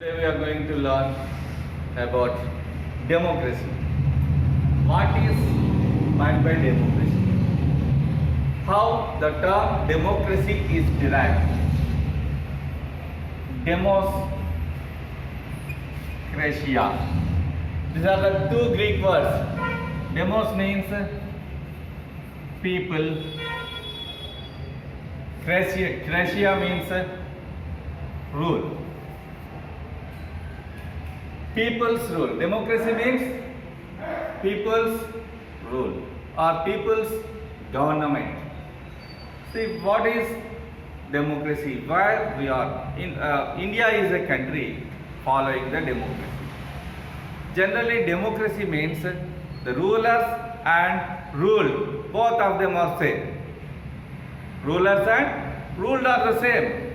Today we are going to learn about democracy. What is meant by democracy? How the term democracy is derived. Demos, Kratia. These are the two Greek words. Demos means people. Kratia means rule. People's rule. Democracy means people's rule or people's government. See, what is democracy? Where we are in India is a country following the democracy. Generally, democracy means the rulers and ruled, both of them are same. Rulers and ruled are the same.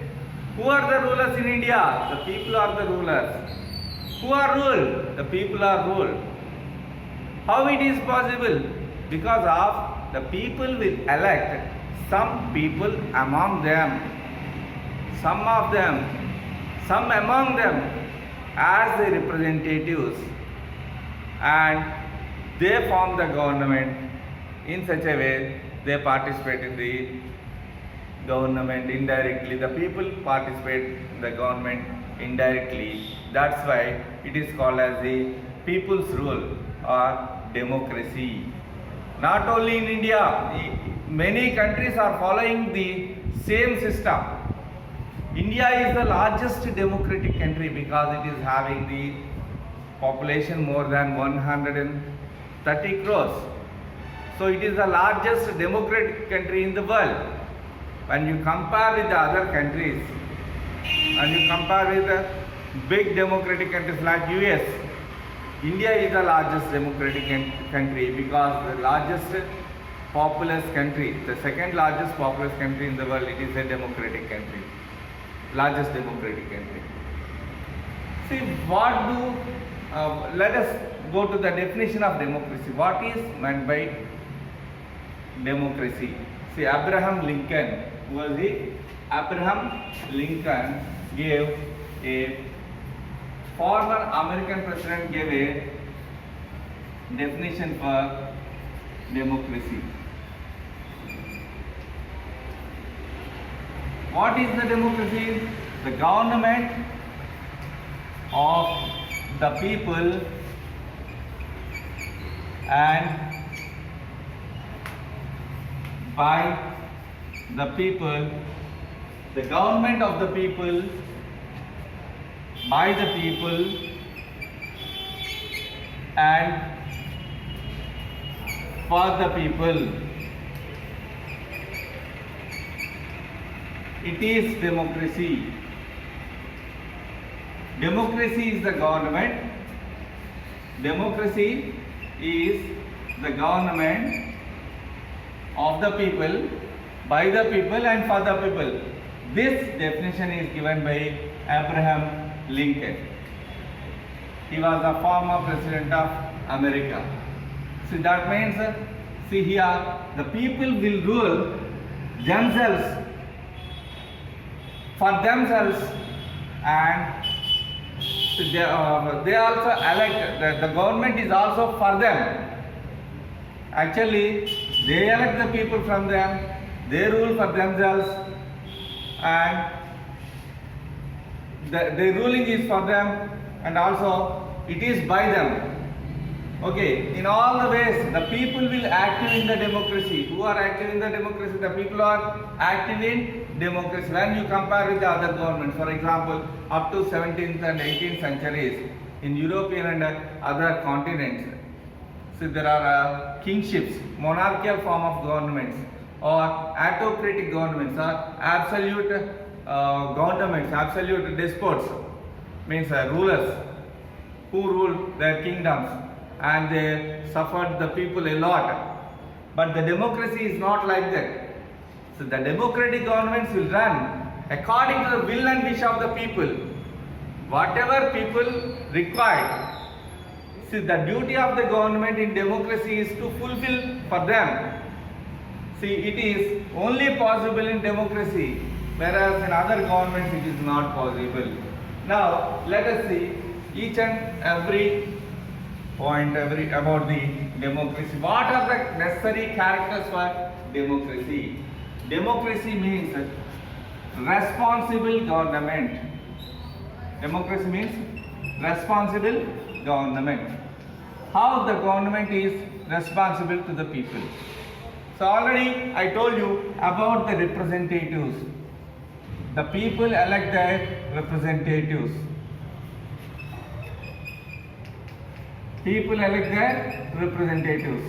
Who are the rulers in India? The people are the rulers. Who are ruled? The people are ruled. How it is possible? Because of the people will elect some people among them, some among them as the representatives, and they form the government in such a way they participate in the government indirectly. The people participate in the government indirectly. That's why it is called as the people's rule or democracy. Not only in India, many countries are following the same system. India is the largest democratic country because it is having the population more than 130 crores. So it is the largest democratic country in the world. When you compare with the other countries, and you compare with the big democratic countries like US, India is the largest democratic country because the largest populous country, the second largest populous country in the world, it is a democratic country, largest democratic country. See, let us go to the definition of democracy. What is meant by democracy? See, Abraham Lincoln, who was he? Abraham Lincoln gave a former American president gave a definition for democracy. What is the democracy? The government of the people and by the people, the government of the people, by the people, and for the people. It is democracy. Democracy is the government. Democracy is the government of the people, by the people, and for the people. This definition is given by Abraham Lincoln. He was a former president of America. See, that means, see here, the people will rule themselves, for themselves, and they also elect, the government is also for them. Actually, they elect the people from them, they rule for themselves, and the ruling is for them, and also it is by them. Okay, in all the ways, the people will active in the democracy. Who are active in the democracy? The people are active in democracy. When you compare with the other governments, for example, up to 17th and 18th centuries, in European and other continents, so there are kingships, monarchical form of governments, or autocratic governments, or absolute governments, absolute despots, means rulers who rule their kingdoms and they suffered the people a lot. But the democracy is not like that. So the democratic governments will run according to the will and wish of the people. Whatever people require. See, the duty of the government in democracy is to fulfill for them. See, it is only possible in democracy, whereas in other governments it is not possible. Now let us see each and every point about the democracy. What are the necessary characters for democracy? Democracy means responsible government. Democracy means responsible government. How the government is responsible to the people. So already I told you about the representatives. The people elect their representatives. People elect their representatives.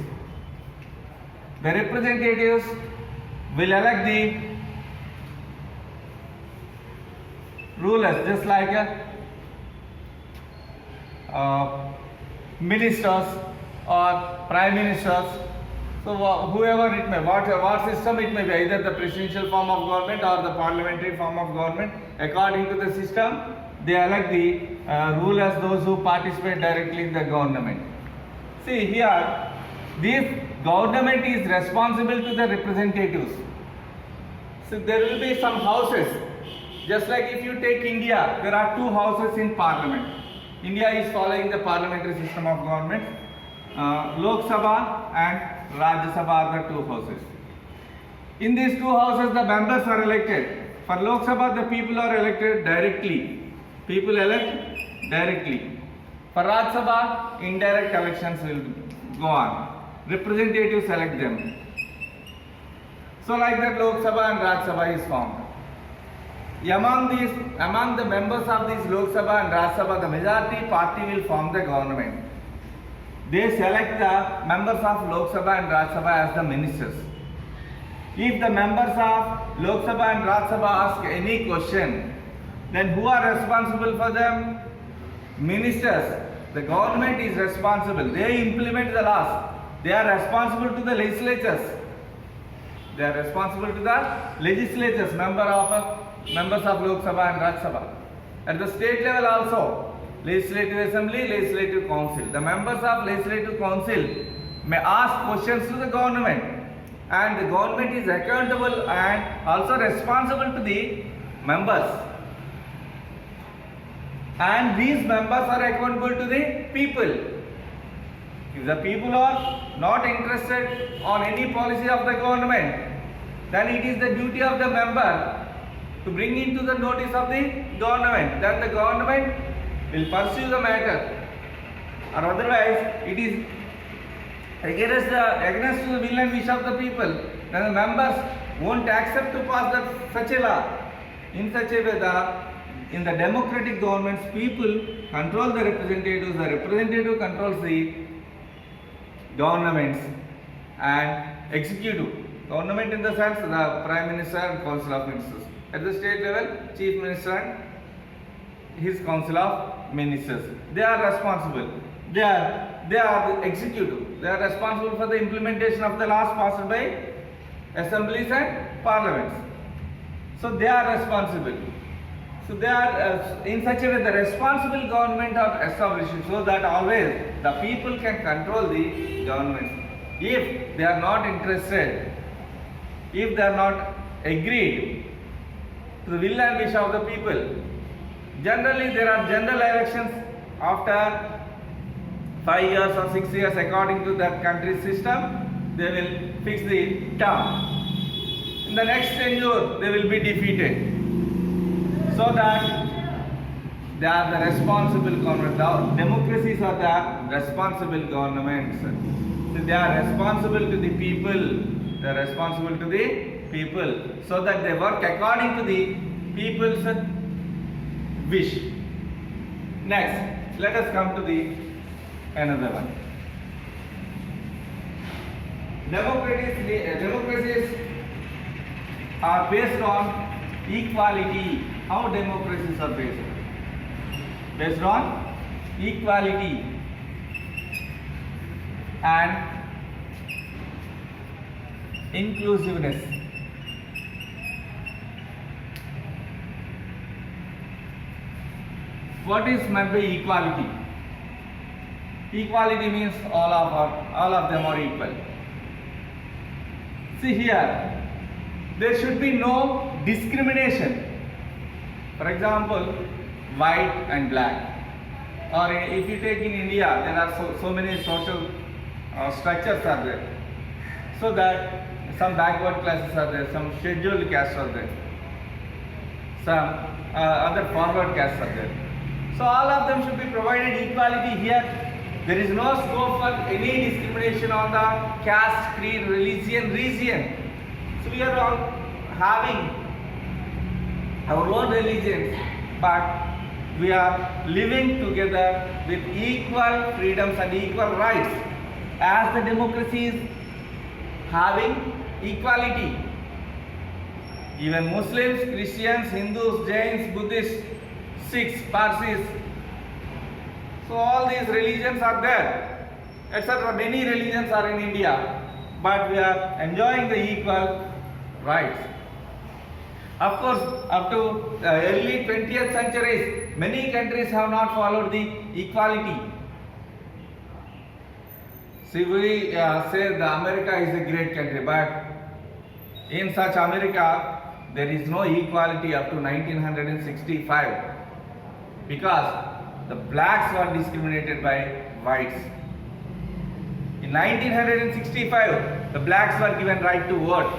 The representatives will elect the rulers, just like ministers or prime ministers. So whoever it may, what system it may be, either the presidential form of government or the parliamentary form of government, according to the system, they elect the rulers, those who participate directly in the government. See here, this government is responsible to the representatives. So there will be some houses, just like if you take India, there are two houses in parliament. India is following the parliamentary system of government. Lok Sabha and Rajya Sabha are the two houses. In these two houses, the members are elected. For Lok Sabha, the people are elected directly. People elect directly. For Rajya Sabha, indirect elections will go on. Representatives elect them. So like that, Lok Sabha and Rajya Sabha is formed. Among the members of this Lok Sabha and Rajya Sabha, the majority party will form the government. They select the members of Lok Sabha and Rajya Sabha as the ministers. If the members of Lok Sabha and Rajya Sabha ask any question, then who are responsible for them? Ministers. The government is responsible. They implement the laws. They are responsible to the legislatures. They are responsible to the legislatures, members of Lok Sabha and Rajya Sabha. At the state level also, Legislative Assembly, Legislative Council. The members of Legislative Council may ask questions to the government, and the government is accountable and also responsible to the members. And these members are accountable to the people. If the people are not interested on any policy of the government, then it is the duty of the member to bring into the notice of the government. Then the government will pursue the matter, or otherwise it is against the will and wish of the people. Then the members won't accept to pass such a law. In such a way, in the democratic governments, people control the representatives, the representative controls the governments, and executive. Government in the sense, the Prime Minister and Council of Ministers. At the state level, Chief Minister and his Council of Ministers. They are responsible. They are the executive. They are responsible for the implementation of the laws passed by assemblies and parliaments. So they are responsible. So they are in such a way the responsible government are established so that always the people can control the government. If they are not interested, if they are not agreed to the will and wish of the people, generally there are general elections after 5 years or 6 years according to that country's system. They will fix the term. In the next tenure they will be defeated. So that they are the responsible government. Democracies are the responsible governments. So they are responsible to the people. They are responsible to the people, so that they work according to the people's wish. Next, let us come to the another one. Democracies are based on equality. How democracies are based? Based on equality and inclusiveness. What is meant by equality? Equality means all of them are equal. See here, there should be no discrimination. For example, white and black. Or if you take in India, there are so many social structures are there. So that some backward classes are there, some scheduled castes are there, some other forward castes are there. So all of them should be provided equality here. There is no scope for any discrimination on the caste, creed, religion, region. So we are all having our own religions, but we are living together with equal freedoms and equal rights, as the democracy is having equality. Even Muslims, Christians, Hindus, Jains, Buddhists, Sikhs, Parsis, so all these religions are there, etc. Many religions are in India, but we are enjoying the equal rights. Of course, up to early 20th centuries, many countries have not followed the equality. See, we say the America is a great country, but in such America, there is no equality up to 1965, because the blacks were discriminated by whites. In 1965, the blacks were given right to vote.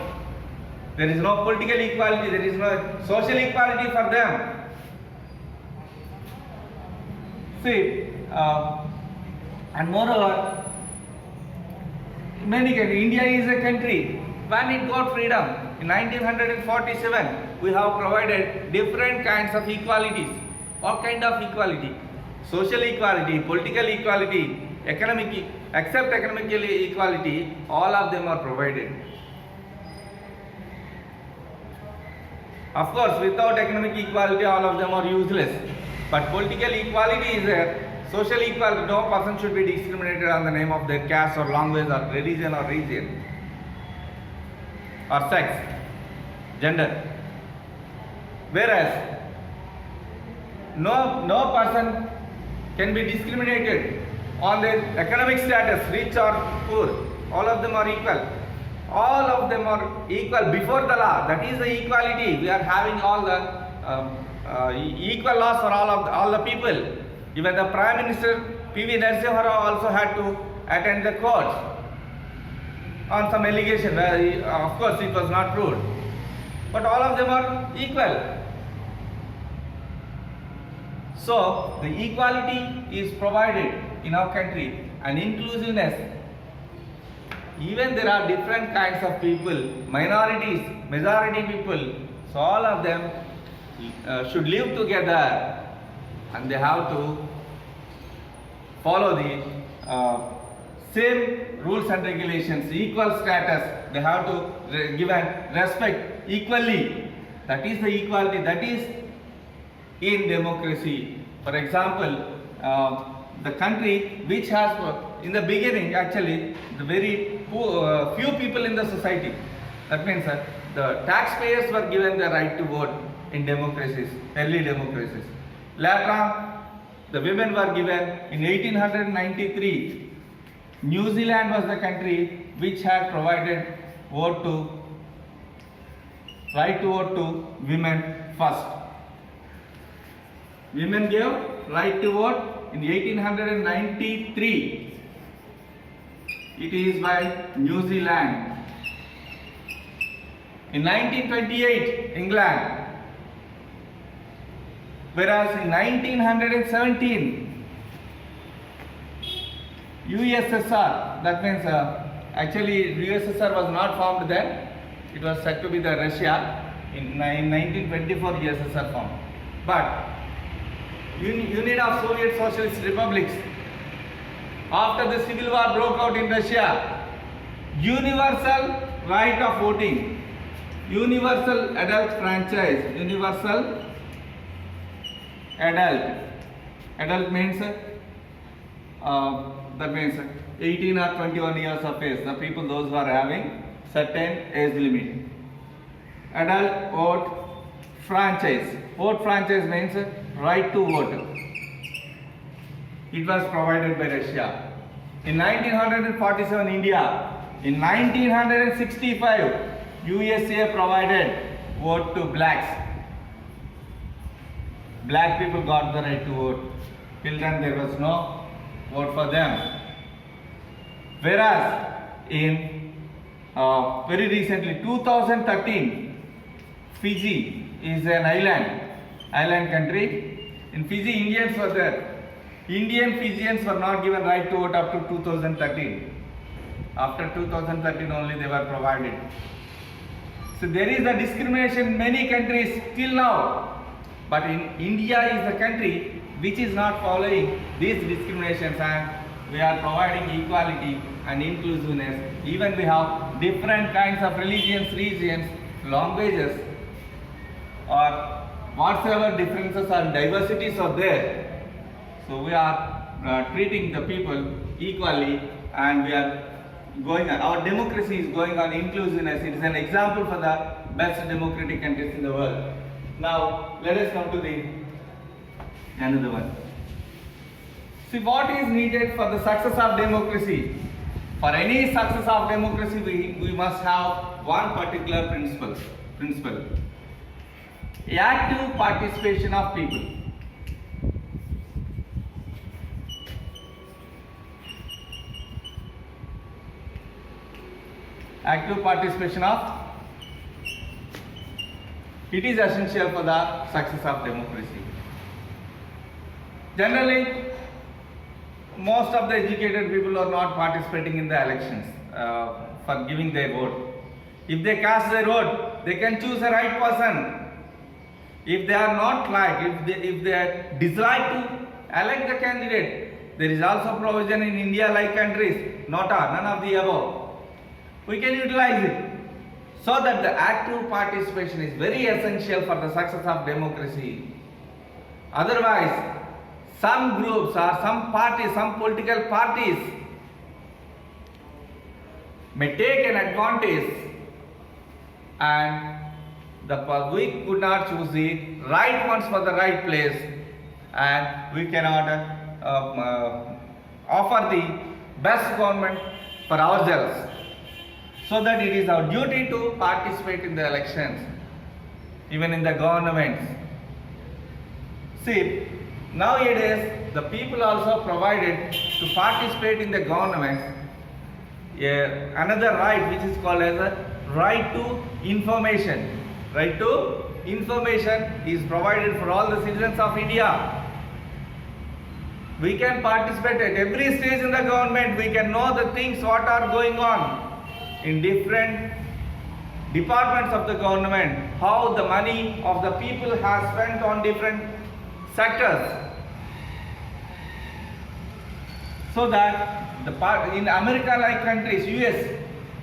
There is no political equality, there is no social equality for them. See, and moreover, many countries, India is a country, when it got freedom, in 1947, we have provided different kinds of equalities. What kind of equality? Social equality, political equality, except economic equality, all of them are provided. Of course, without economic equality, all of them are useless. But political equality is there. Social equality, no person should be discriminated on the name of their caste or language or religion or region or sex, gender. Whereas, no person can be discriminated on their economic status, rich or poor. All of them are equal. All of them are equal before the law. That is the equality. We are having all the equal laws for all the people. Even the Prime Minister P.V. Narasimha Rao also had to attend the court on some allegation. Of course, it was not proved. But all of them are equal. So, the equality is provided in our country, and inclusiveness. Even there are different kinds of people, minorities, majority people, so all of them should live together, and they have to follow the same rules and regulations, equal status. They have to give and respect equally. That is the equality, that is in democracy. For example, the country which has, in the beginning actually, the very few people in the society, that means the taxpayers were given the right to vote in democracies, early democracies. Later on, the women were given in 1893. New Zealand was the country which had provided right to vote to women first. Women gave right to vote in 1893. It is by New Zealand. In 1928, England. Whereas in 1917, USSR, that means actually USSR was not formed then. It was said to be the Russia. In 1924, USSR formed. But Union of Soviet Socialist Republics, after the civil war broke out in Russia, universal right of voting, universal adult franchise, universal adult means that means 18 or 21 years of age, the people those who are having certain age limit. Adult vote franchise means right to vote. It was provided by Russia. In 1947, India. In 1965, USA provided vote to blacks. black people got the right to vote. Till then there was no vote for them. Whereas in very recently 2013, Fiji is an island country. In Fiji, Indians were there. Indian Fijians were not given right to vote up to 2013. After 2013 only they were provided. So there is a discrimination in many countries till now. But in India is the country which is not following these discriminations, and we are providing equality and inclusiveness. Even we have different kinds of religions, languages, or whatsoever differences and diversities are there. So we are treating the people equally, and we are going on. Our democracy is going on inclusiveness. It is an example for the best democratic countries in the world. Now let us come to the another one. See, what is needed for the success of democracy? For any success of democracy, we must have one particular principle. Active participation of people. Active participation it is essential for the success of democracy. Generally, most of the educated people are not participating in the elections for giving their vote. If they cast their vote, they can choose the right person. If they are not if they dislike to elect the candidate, there is also provision in India like countries, none of the above. We can utilize it. So that the active participation is very essential for the success of democracy. Otherwise, some groups or some parties, some political parties may take an advantage, and we could not choose the right ones for the right place, and we cannot offer the best government for ourselves. So that it is our duty to participate in the elections, even in the governments. See, nowadays the people also provided to participate in the governments another right which is called as a right to information. Right to information is provided for all the citizens of India. We can participate at every stage in the government. We can know the things what are going on in different departments of the government, how the money of the people has spent on different sectors. So that in America like countries, US,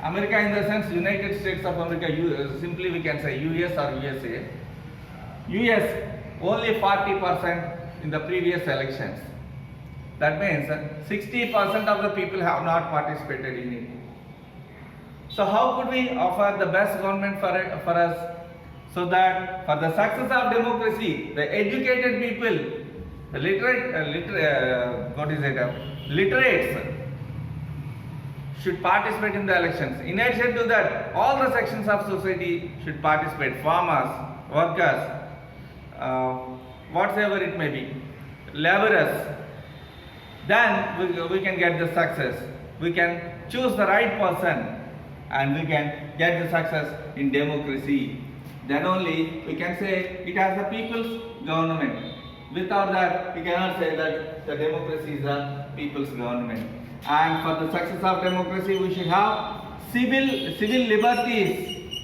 America in the sense United States of America, simply we can say US or USA. US only 40% in the previous elections. That means 60% of the people have not participated in it. So how could we offer the best government for us? So that for the success of democracy, the educated people, the literates should participate in the elections. In addition to that, all the sections of society should participate. Farmers, workers, whatsoever it may be, laborers. Then we can get the success. We can choose the right person, and we can get the success in democracy. Then only we can say it has the people's government. Without that, we cannot say that the democracy is the people's government. And for the success of democracy, we should have civil liberties.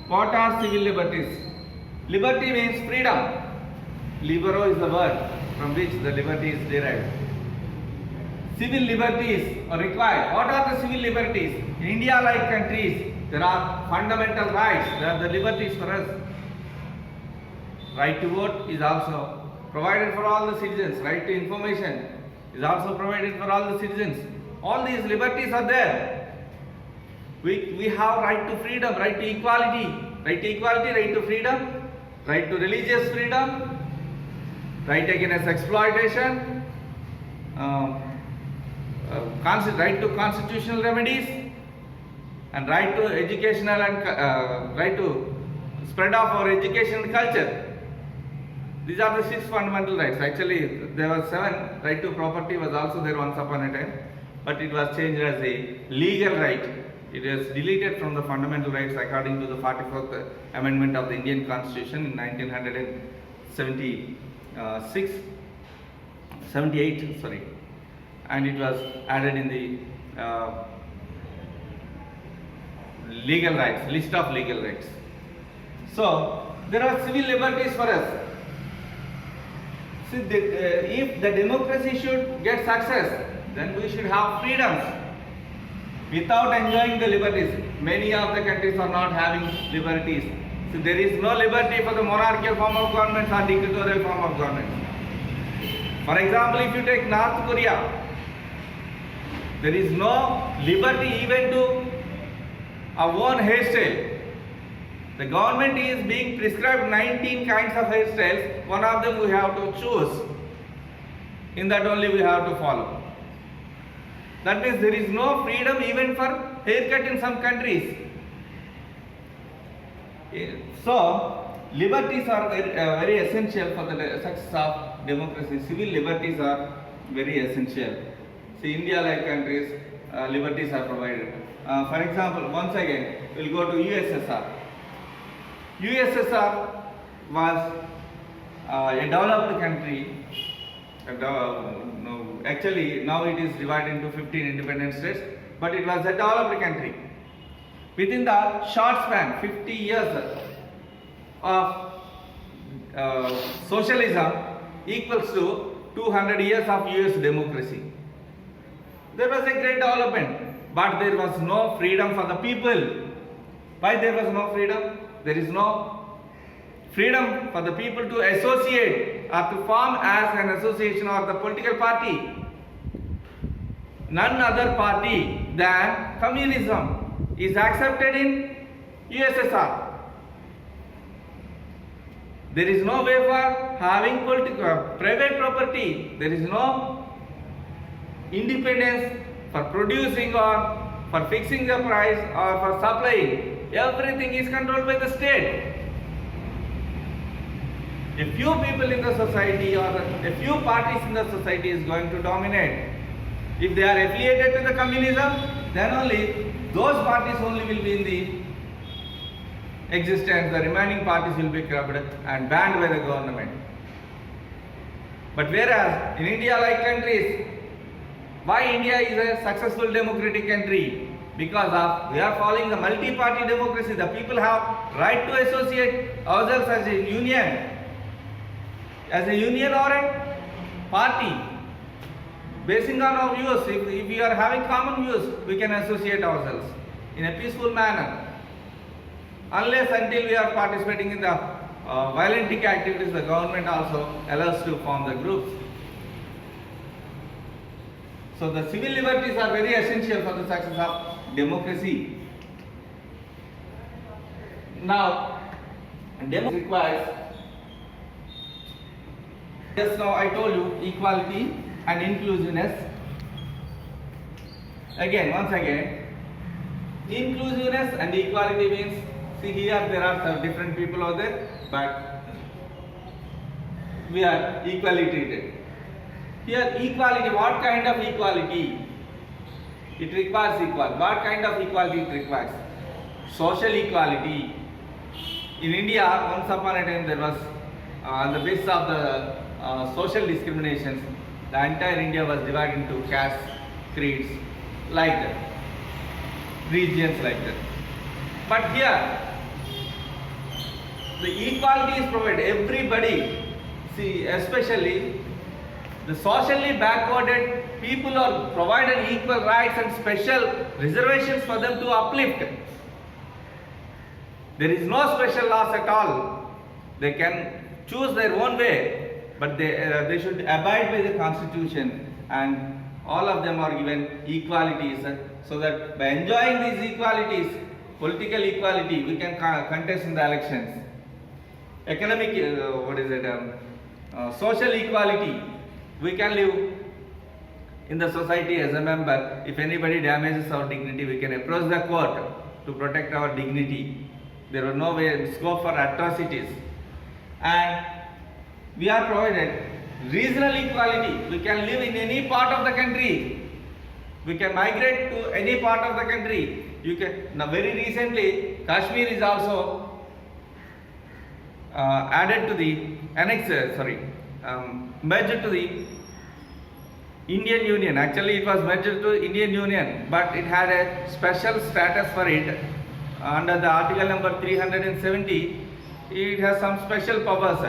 What are civil liberties? Liberty means freedom. Libero is the word from which the liberty is derived. Civil liberties are required. What are the civil liberties? In India like countries, there are fundamental rights. There are the liberties for us. Right to vote is also provided for all the citizens. Right to information is also provided for all the citizens. All these liberties are there. We have right to freedom, right to equality, right to freedom, right to religious freedom, right against exploitation, right to constitutional remedies, and right to educational and right to spread of our educational culture. These are the 6 fundamental rights. Actually, there were 7. Right to property was also there once upon a time, but it was changed as a legal right. It was deleted from the fundamental rights according to the 44th Amendment of the Indian Constitution in 78, sorry, and it was added in the legal rights, list of legal rights. So there are civil liberties for us. See, if the democracy should get success, then we should have freedoms without enjoying the liberties. Many of the countries are not having liberties. So there is no liberty for the monarchical form of government or dictatorial form of government. For example, if you take North Korea, there is no liberty even to own hairstyle. The government is being prescribed 19 kinds of hairstyles. One of them we have to choose. In that only we have to follow. That means there is no freedom even for haircut in some countries. So, liberties are very essential for the success of democracy. Civil liberties are very essential. See, India-like countries, liberties are provided. For example, once again, we'll go to USSR. USSR was a developed country. Actually, now it is divided into 15 independent states, but it was a developed country. Within the short span, 50 years of socialism equals to 200 years of US democracy. There was a great development, but there was no freedom for the people. Why there was no freedom? There is no freedom for the people to associate or to form as an association or the political party. None other party than communism is accepted in USSR. There is no way for having private property. There is no independence for producing or for fixing the price or for supplying. Everything is controlled by the state. A few people in the society or a few parties in the society is going to dominate. If they are affiliated to the communism, then only those parties only will be in the existence. The remaining parties will be corrupted and banned by the government. But whereas in India-like countries, why India is a successful democratic country? Because we are following the multi-party democracy. The people have right to associate ourselves as a union or a party. Basing on our views, if we are having common views, we can associate ourselves in a peaceful manner. Unless until we are participating in the violent activities, the government also allows to form the groups. So the civil liberties are very essential for the success of democracy. Now, democracy requires, just now I told you, equality and inclusiveness. Once again, inclusiveness and equality means, see here there are some different people out there, but we are equally treated. Here equality, what kind of equality? It requires equality. What kind of equality it requires? Social equality. In India, once upon a time there was, on the basis of the social discriminations, the entire India was divided into castes, creeds, like that, regions like that. But here, the equality is provided. Everybody, see, especially the socially backwarded people are provided equal rights and special reservations for them to uplift. There is no special laws at all. They can choose their own way, but they should abide by the constitution, and all of them are given equalities, so that by enjoying these equalities, political equality, we can contest in the elections. Economic, social equality, we can live in the society as a member. If anybody damages our dignity, we can approach the court to protect our dignity. There was no way scope for atrocities. And we are provided regional equality. We can live in any part of the country. We can migrate to any part of the country. You can. Now, very recently, Kashmir is also added to the merged to the Indian Union. Actually, it was merged to Indian Union, but it had a special status for it under the article number 370. It has some special powers.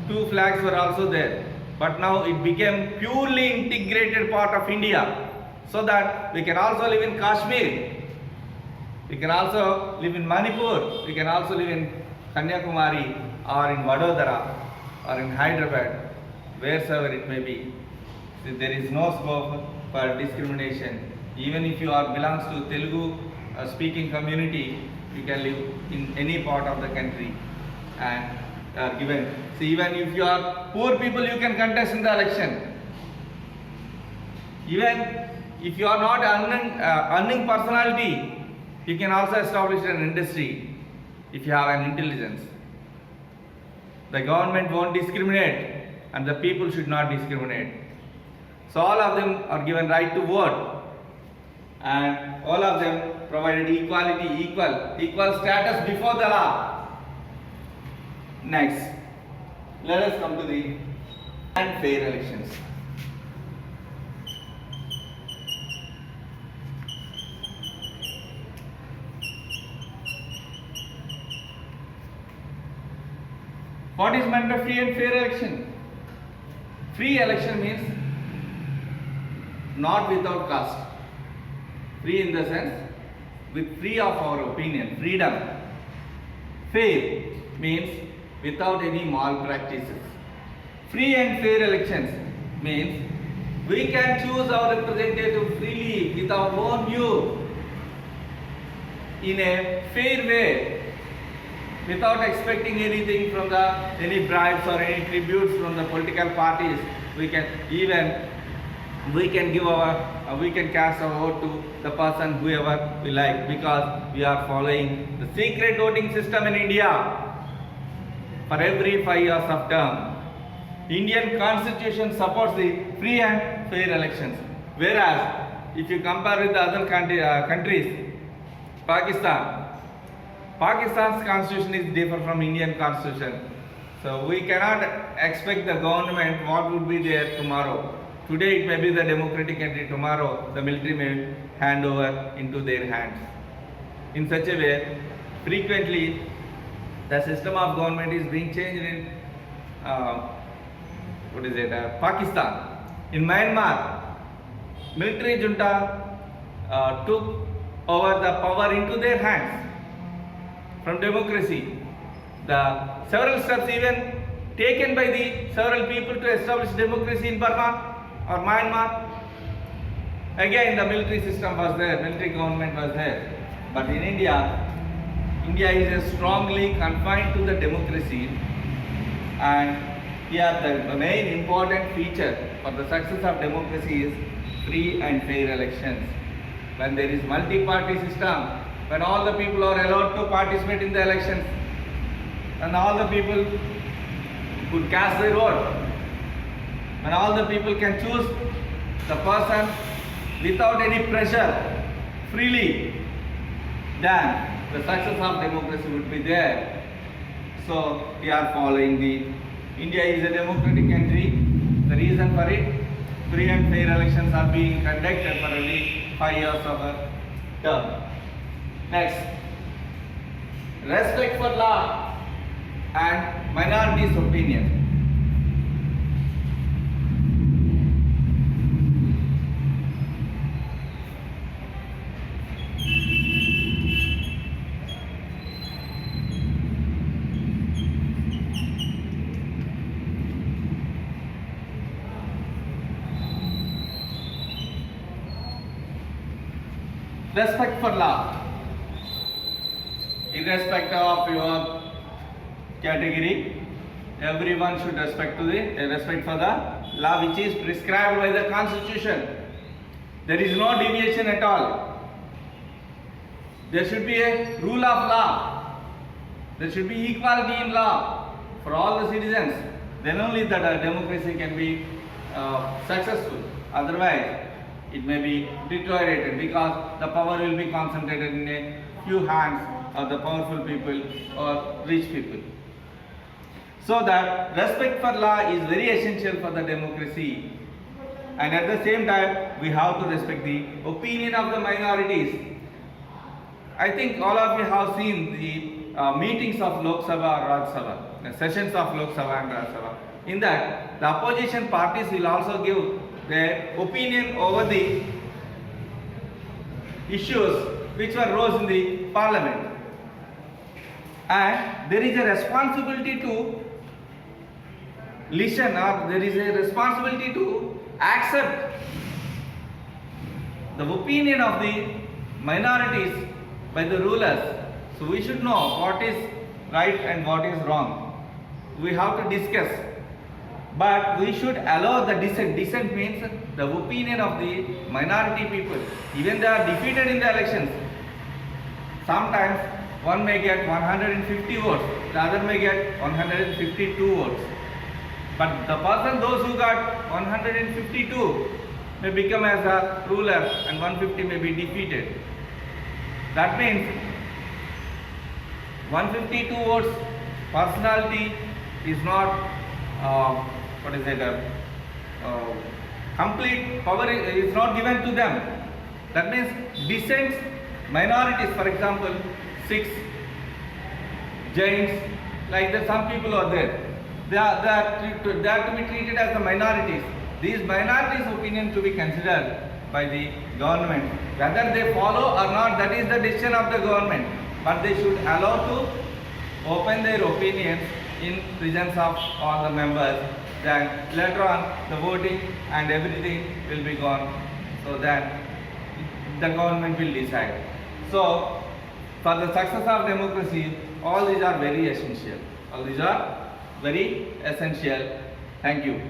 Two flags were also there, but now it became purely integrated part of India, so that we can also live in Kashmir, we can also live in Manipur, we can also live in Kanyakumari or in Vadodara or in Hyderabad, wherever it may be. So there is no scope for discrimination. Even if you belongs to Telugu speaking community, you can live in any part of the country and are given. So even if you are poor people, you can contest in the election. Even if you are not earning personality, you can also establish an industry if you have an intelligence. The government won't discriminate and the people should not discriminate. So all of them are given right to vote and all of them provided equality, equal status before the law. Next, let us come to the and fair elections. What is meant by free and fair election? Free election means not without cost. Free in the sense with free of our opinion, freedom. Fair means without any malpractices. Free and fair elections means we can choose our representative freely with our own view in a fair way, without expecting anything from any bribes or any tributes from the political parties. We can cast our vote to the person whoever we like, because we are following the secret voting system in India for every 5 years of term. Indian constitution supports the free and fair elections, whereas if you compare with the other countries, Pakistan's constitution is different from Indian constitution. So we cannot expect the government what would be there tomorrow. Today it may be the democratic country, tomorrow the military may hand over into their hands. In such a way, frequently the system of government is being changed in Pakistan. In Myanmar, military junta took over the power into their hands from democracy. The several steps even taken by the several people to establish democracy in Burma or Myanmar. Again, the military system was there, military government was there. But in India is strongly confined to the democracy, and here the main important feature for the success of democracy is free and fair elections. When there is multi-party system, when all the people are allowed to participate in the elections, and all the people could cast their vote, when all the people can choose the person without any pressure, freely, then the success of democracy would be there. So we are following India is a democratic country. The reason for it, free and fair elections are being conducted for every 5 years of a term. Next, respect for law and minorities' opinion. Respect for law. Irrespective of your category, everyone should respect for the law which is prescribed by the Constitution. There is no deviation at all. There should be a rule of law. There should be equality in law for all the citizens. then only the democracy can be successful. Otherwise, it may be deteriorated because the power will be concentrated in a few hands of the powerful people or rich people. So that respect for law is very essential for the democracy, and at the same time we have to respect the opinion of the minorities. I think all of you have seen the meetings of Lok Sabha or Rajya Sabha, the sessions of Lok Sabha and Rajya Sabha. In that, the opposition parties will also give their opinion over the issues which were rose in the parliament. And there is a responsibility to listen, or there is a responsibility to accept the opinion of the minorities by the rulers. So we should know what is right and what is wrong. We have to discuss, but we should allow the dissent. Dissent means the opinion of the minority people. Even they are defeated in the elections. Sometimes one may get 150 votes, the other may get 152 votes. But the person, those who got 152 may become as a ruler and 150 may be defeated. That means 152 votes personality is not complete power is not given to them. That means dissents, minorities, for example, 6 Jains, like that, some people are there. They are to be treated as the minorities. These minorities' opinion to be considered by the government. Whether they follow or not, that is the decision of the government. But they should allow to open their opinions in presence of all the members. Then later on, the voting and everything will be gone. So that the government will decide. So, for the success of democracy, all these are very essential. All these are very essential. Thank you.